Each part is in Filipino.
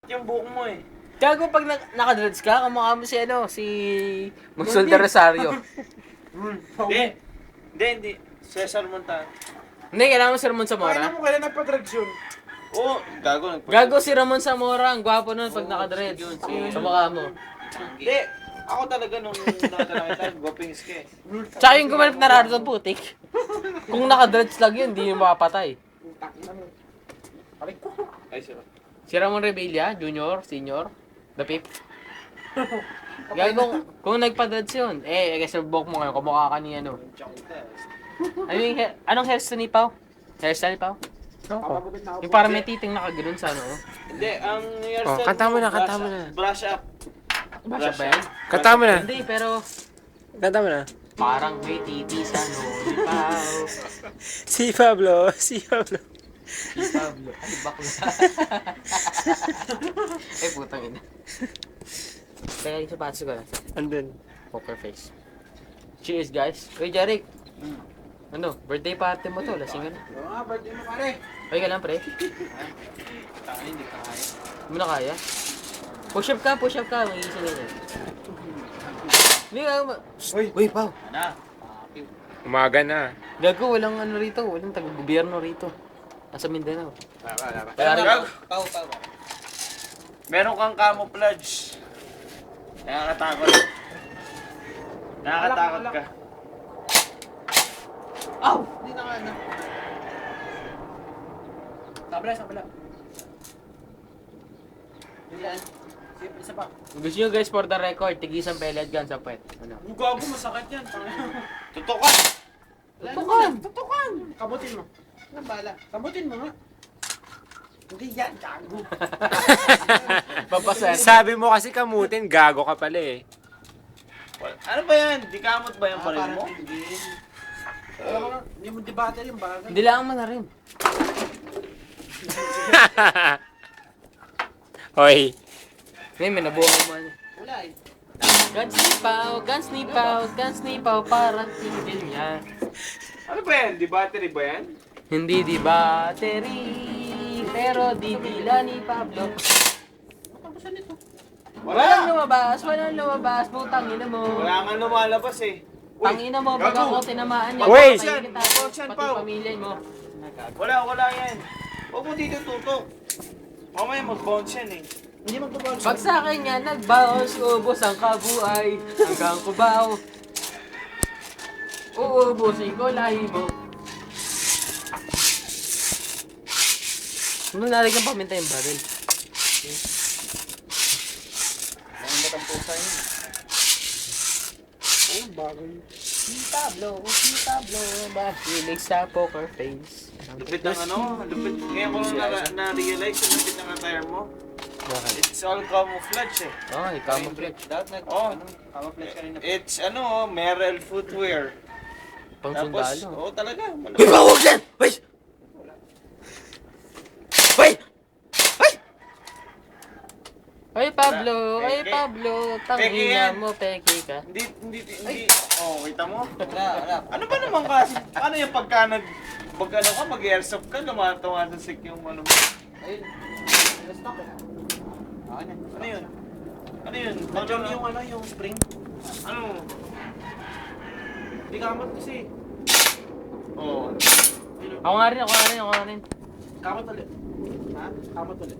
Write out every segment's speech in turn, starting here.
yung buhok mo eh. Gago pag naka-dreads ka, kamukha mo si si Magsol de Rosario. Hindi. Cesar Montano. Hindi, kailangan mo si Ramon Zamora. Kailan mo kailan nagpa-drugs yun? Oo, gago. Gago si Ramon Zamora, ang gwapo nun pag naka-dreads. Sa mukha mo. Hindi. Ako talaga nung nakatala kita, gwapings ka eh. Tsaka yung gumanap na raro sa putik. Kung naka-dreads lang yun, hindi yung makapatay. Ay, sir. Si Ramon Revilla, junior, senior, the fifth. Gago, kung nagpa-dreads yun, kasi buhok mo ngayon, kamukha ka ni ano. Anong hairstyle ni Pao? Hairstyle ni Pao? Yung parang may titing nakaganoon sa ano. Hindi, ang hairstyle kanta mo na. Brush up. Ba ba yan? Kanta mo na. Hindi, pero Kanta mo na. parang may titi sa ano ni Pao. Si Pablo. Si Pablo. Ay, bakla. Ay, putang ina. Kaya yung sapatos ko na. Andun. Poker face. Cheers, guys. Uy, Jeric. Ano, birthday party mo to, lasing ka na. Oo nga, birthday mo pare. Uy, ka lang, pre. Hindi ka kaya. Hindi mo na kaya? Push up ka. Mag-iisa na yan. Hindi ka, Uy, Pao. Ano? Umaga na. Gago, walang ano rito, walang taga-gobyerno rito. Nasa Mindanao. Kaya rin. Pau. Meron kang camouflage. Nakakatakot. Nakakatakot ka. Aw! Hindi na nga na. Sabla. Yan. Isa pa. Gusto nyo guys, for the record, tigisang pellet gun sa puwet. Ano? Ang gago, masakit yan. Tutukan! Tutukan! Kabutin mo. Anong bala? Kabutin mo nga. Hindi yan, gago. Papaswerte. Sabi mo kasi kamutin, gago ka pala eh. Ano ba yan? Di kamot ba yung parin mo? Alam mo nga, hindi mo debate yung bagay. Hindi lang mo na rin. Hoy. May nabuha mo man. Wala eh. Guns ni Pao, parang tingin niya. Ano ba yan? Di battery ba yan? Hindi di battery, pero di tila ni Pablo. Matapusan ito. Walang lumabas, putang ina mo. Wala nga lumalabas eh. Tangina mo, pag ako tinamaan niya, Uy! patayin kita, Yan, pati Pao. pamilya mo. Wala yan. Huwag mo dito tutok. Mamaya mag-bounce yan eh. Hindi magbabago Pag sa akin nga, nagbaos, ubos ang kabuhay, hanggang kubaw. Uubusin ko lahibo. Ano nalagyan paminta yung baril? Ang batang pusa yun. Ang bagay. Si Pablo, mahilig sa poker face. Lupit ng ano? Lupit. Ngayon ko na-realize yung lupit ng attire mo. It's all camouflage eh. Oh, camouflage. Oh, it's Merrell footwear. Pang Tapos, sundalo. talaga. Uy, bawag yan! Uy! Uy! Uy! Uy, Pablo! Uy, Pablo! Peke Tangina yan. mo, peke ka. Hindi. Oh, kita mo? Ano ba naman kasi? Ano yung pagka mag-airsoft ka, tumatasik yung ano mo? Ayun. Stock eh. Ano yun? Nandiyan yung spring. Ano? Hindi kamot kasi. Oh. Ako nga rin. Kamot ulit. Ha? Kamot ulit.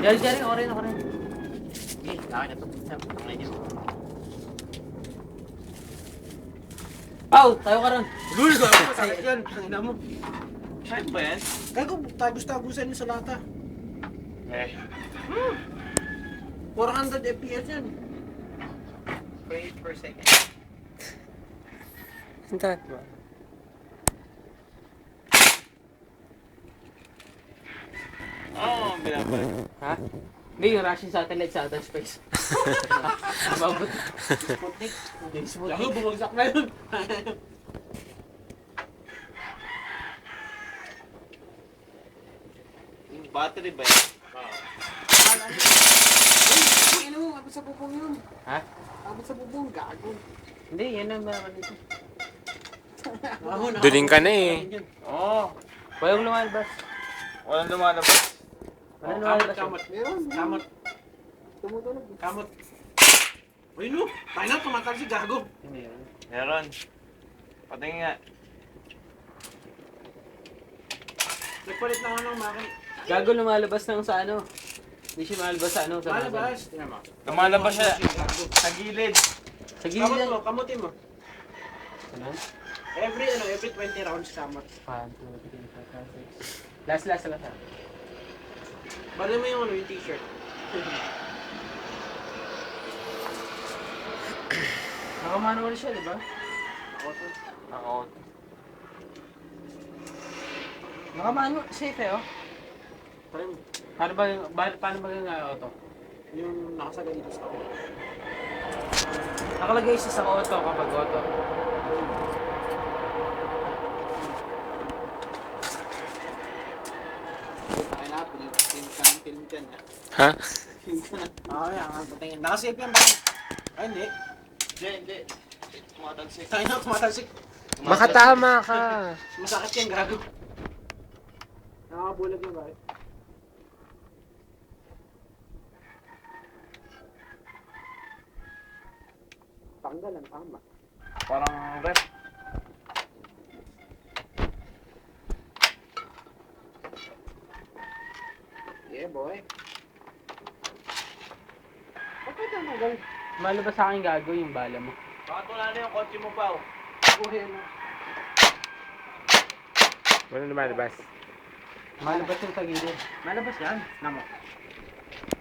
Jari, ako rin. Okay, akin na to. Tangay niyo. Pau, tayo ka ron. Lul, gago. Sakit yan. Tangina mo. Shine ba yan? Gago, tagos-tagusan yung sa lata. Eh. 400 FPS yan. Wait per second. Saan ba? Oh, binabalik. Ha? Hindi, yung Russian satellite sa outer space. Mabot. Sputnik. Hindi, smooth. Gago, bumagsak na yun. Yung battery ba yan? Uy, ano mo? Abot sa bubong yun. Ha? Abot sa bubong, gago. Hindi, yan ang mga dito. Duling ka na eh. Oh, Walang lumalabas. walang lumalabas. Ano Kamot, naman ba siya? kamot. Meron. Kamot. Tumutunog. Kamot. Uy, no. Tayo na, tumatal si Gago. Meron. Patingin nga. Nagpalit na ako ng makin. Gago lumalabas ng sa ano. Hindi siya malabas sa ano. Sa nozzle. Malabas. Tingnan mo. Lumalabas siya. Gago. Sa gilid. Sa gilid Kamot lang. mo, kamutin mo. Ano? Every 20 rounds kamot. 1, 2, 3, 4, 5, 6. Last. Bali mo yung ano, yung t-shirt. Nakamanual siya, di ba? Ako to. Ako. Nakamanual. Safe eh, oh. Try mo. Paano ba yung auto? Yung nakasaga dito sa ako. Nakalagay siya sa auto kapag auto. Ay na, film ka na. Ha? Oo, yan. Patingin. Nakasave yan ba? Ay, hindi. Hindi. Tumatalsik. Tayo na, tumatalsik. Makatama ka. Masakit yan, Gago. Nakakabulag yung bakit? Tanggal ang tama. Parang rep. Yeah, boy. Bakit tanggal? Malabas sa akin gago yung bala mo. Bakit wala na yung kotse mo pa? Buhay na. Wala lumalabas. Malabas yung sa gilid. Malabas yan. Namo.